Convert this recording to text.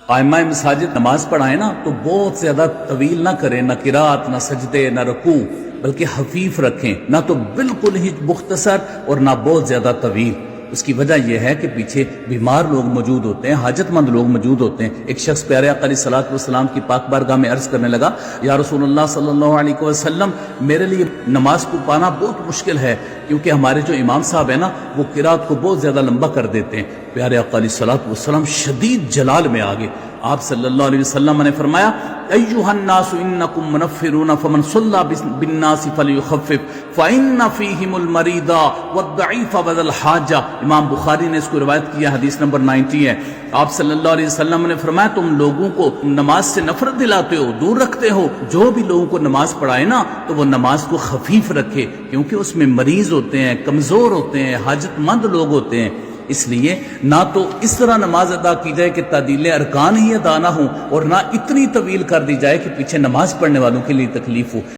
قائمہ مساجد نماز پڑھائیں نا تو بہت زیادہ طویل نہ کریں، نہ قرات، نہ سجدے، نہ رکوع، بلکہ خفیف رکھیں، نہ تو بالکل ہی مختصر اور نہ بہت زیادہ طویل۔ اس کی وجہ یہ ہے کہ پیچھے بیمار لوگ موجود ہوتے ہیں، حاجت مند لوگ موجود ہوتے ہیں۔ ایک شخص پیارے آقا علیہ الصلوۃ والسلام کی پاک بارگاہ میں عرض کرنے لگا، یا رسول اللہ صلی اللہ علیہ وسلم، میرے لیے نماز کو پانا بہت مشکل ہے، کیونکہ ہمارے جو امام صاحب ہیں نا وہ قرات کو بہت زیادہ لمبا کر دیتے ہیں۔ پیارے آقا علیہ الصلوۃ والسلام شدید جلال میں آگے آپ صلی اللہ علیہ وسلم نے فرمایا، ایھا الناس انکم منفرون فمن صلی بالناس فلیخفف فان فیہم المریض والضعیف وذا الحاجہ۔ امام بخاری نے اس کو روایت کیا، حدیث نمبر 90 ہے۔ آپ صلی اللہ علیہ وسلم نے فرمایا، تم لوگوں کو نماز سے نفرت دلاتے ہو، دور رکھتے ہو، جو بھی لوگوں کو نماز پڑھائے نا تو وہ نماز کو خفیف رکھے، کیونکہ اس میں مریض ہوتے ہیں، کمزور ہوتے ہیں، حاجت مند لوگ ہوتے ہیں۔ اس لیے نہ تو اس طرح نماز ادا کی جائے کہ تعدیل ارکان ہی ادا نہ ہوں، اور نہ اتنی طویل کر دی جائے کہ پیچھے نماز پڑھنے والوں کے لیے تکلیف ہو۔